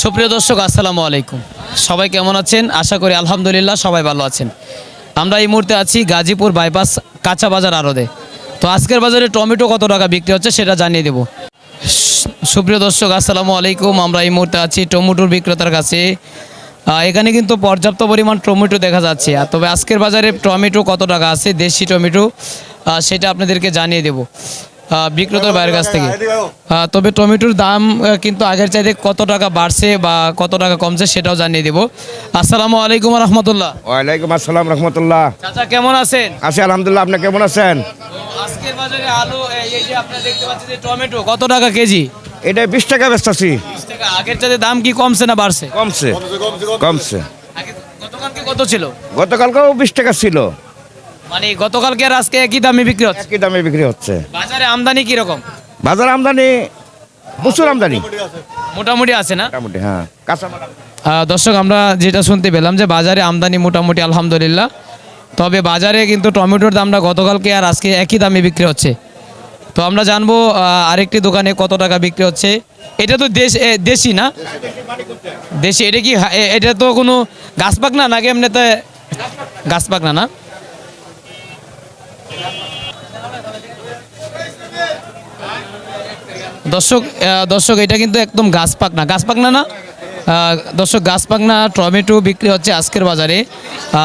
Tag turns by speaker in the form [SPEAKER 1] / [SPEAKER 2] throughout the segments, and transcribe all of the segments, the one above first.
[SPEAKER 1] সুপ্রিয় দর্শক, আসসালামু আলাইকুম। সবাই কেমন আছেন? আশা করি আলহামদুলিল্লাহ সবাই ভালো আছেন। আমরা এই মুহূর্তে আছি গাজীপুর বাইপাস কাঁচা বাজার আড়তে। তো আজকের বাজারে টমেটো কত টাকা বিক্রি হচ্ছে সেটা জানিয়ে দেব। সুপ্রিয় দর্শক, আসসালামু আলাইকুম। আমরা এই মুহূর্তে আছি টমেটোর বিক্রেতার কাছে। এখানে কিন্তু পর্যাপ্ত পরিমাণ টমেটো দেখা যাচ্ছে। তবে আজকের বাজারে টমেটো কত টাকা আছে, দেশি টমেটো, সেটা আপনাদেরকে জানিয়ে দেব বিক্রেতার বাইরের কাছ থেকে। তবে টমেটোর দাম কিন্তু আগের চাইতে কত টাকা বাড়ছে বা কত টাকা কমছে সেটাও জানিয়ে দেব। আসসালামু আলাইকুম রহমতুল্লাহ।
[SPEAKER 2] ওয়ালাইকুম আসসালাম রহমতুল্লাহ।
[SPEAKER 1] চাচা কেমন আছেন?
[SPEAKER 2] আছি আলহামদুলিল্লাহ, আপনি কেমন আছেন?
[SPEAKER 1] আজকের বাজারে আলু, এই যে আপনারা দেখতে পাচ্ছেন যে টমেটো কত টাকা কেজি?
[SPEAKER 2] এটা 20 টাকা বেচতেছি।
[SPEAKER 1] 20 টাকা। আগের চাইতে দাম কি কমছে না বাড়ছে?
[SPEAKER 2] কমছে কমছে।
[SPEAKER 1] গতকালকে কত ছিল?
[SPEAKER 2] গতকালকেও 20 টাকা ছিল।
[SPEAKER 1] মানে গতকালকে আর আজকে একই দামে বিক্রি হচ্ছে?
[SPEAKER 2] একই দামে বিক্রি হচ্ছে।
[SPEAKER 1] বাজারে আমদানি কি রকম?
[SPEAKER 2] বাজার আমদানি প্রচুর আমদানি
[SPEAKER 1] মোটামুটি আছে না?
[SPEAKER 2] মোটামুটি, হ্যাঁ কাঁচা মাল।
[SPEAKER 1] দর্শক, আমরা যেটা শুনতে পেলাম যে বাজারে আমদানি মোটামুটি আলহামদুলিল্লাহ। তবে বাজারে কিন্তু টমেটোর দামটা গতকালকে আর আজকে একই দামে বিক্রি হচ্ছে। তো আমরা জানবো আরেকটি দোকানে কত টাকা বিক্রি হচ্ছে। এটা তো দেশি না? দেশি। এটা কি এটা তো কোনো গাছ পাকনা নাকি এমনিতে গাছ পাকনা না? দর্শক এটা কিন্তু একদম গাছ পাকনা না। দর্শক, গাছ পাকনা টমেটো বিক্রি হচ্ছে আজকের বাজারে।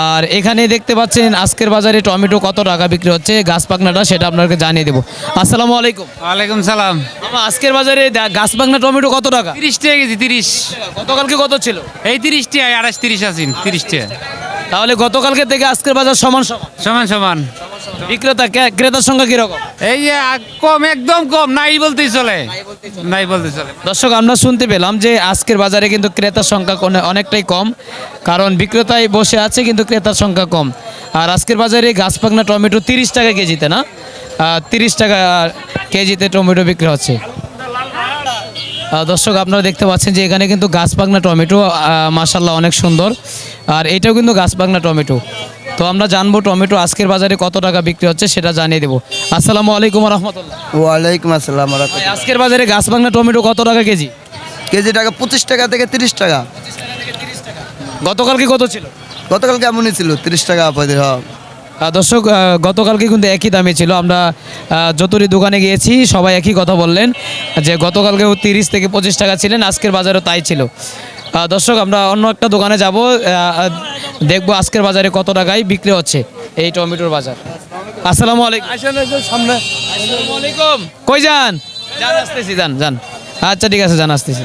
[SPEAKER 1] আর এখানে দেখতে পাচ্ছেন আজকের বাজারে টমেটো কত টাকা বিক্রি হচ্ছে, গাছ পাকনাটা সেটা আপনাকে জানিয়ে দেবো। আসসালামু আলাইকুম।
[SPEAKER 3] ওয়ালাইকুম সালাম।
[SPEAKER 1] আজকের বাজারে গাছ পাকনা টমেটো কত টাকা?
[SPEAKER 3] 30 টাকা কেজি। 30
[SPEAKER 1] গতকালকে কত ছিল?
[SPEAKER 3] এই 30 টাকা, 28 30 আছেন 30 টাকা।
[SPEAKER 1] তাহলে গতকালকে থেকে আজকের বাজার সমান সমান?
[SPEAKER 3] সমান সমান।
[SPEAKER 1] বিক্রেতা ক্রেতার সংখ্যা কিরকম?
[SPEAKER 3] এই যে কম, একদম কম, নাই বলতেই চলে, নাই বলতে চলে।
[SPEAKER 1] দর্শক, আমরা শুনতে পেলাম যে আজকের বাজারে কিন্তু ক্রেতার সংখ্যা অনেকটাই কম, কারণ বিক্রেতাই বসে আছে কিন্তু ক্রেতার সংখ্যা কম। আর আজকের বাজারে গাছ পাকনা টমেটো 30 টাকা কেজিতে না, 30 টাকা কেজিতে টমেটো বিক্রি হচ্ছে। দর্শক, আপনারা দেখতে পাচ্ছেন যে এখানে কিন্তু গাছ পাকনা টমেটো মাশাআল্লাহ অনেক সুন্দর। আর এটাও কিন্তু গাছ পাকনা টমেটো। তো আমরা জানবো টমেটো আজকের বাজারে কত টাকা বিক্রি হচ্ছে সেটা জানিয়ে দেবো। আসসালামু আলাইকুম রহমতুল্লাহ।
[SPEAKER 4] ওয়ালাইকুম আসসালাম।
[SPEAKER 1] আজকের বাজারে গাছ পাকনা টমেটো কত টাকা কেজি?
[SPEAKER 4] কেজি টাকা 25 টাকা থেকে 30 টাকা।
[SPEAKER 1] গতকালকে কত ছিল?
[SPEAKER 4] গতকাল কেমনই ছিল? 30 টাকা আপনাদের।
[SPEAKER 1] দর্শক, গতকালকে কিন্তু একই দামে ছিল। আমরা যতটি দোকানে গিয়েছি সবাই একই কথা বললেন যে গতকালকেও 30 থেকে 25 টাকা ছিলেন, আজকের বাজারেও তাই ছিল। দর্শক, আমরা অন্য একটা দোকানে যাব, দেখবো আজকের বাজারে কত টাকায় বিক্রি হচ্ছে এই টমেটোর বাজার। আসসালামু আলাইকুম।
[SPEAKER 4] সামনে
[SPEAKER 1] আসসালামু আলাইকুম। কই যান? আসতেছি, যান। আচ্ছা ঠিক আছে, আসতেছি।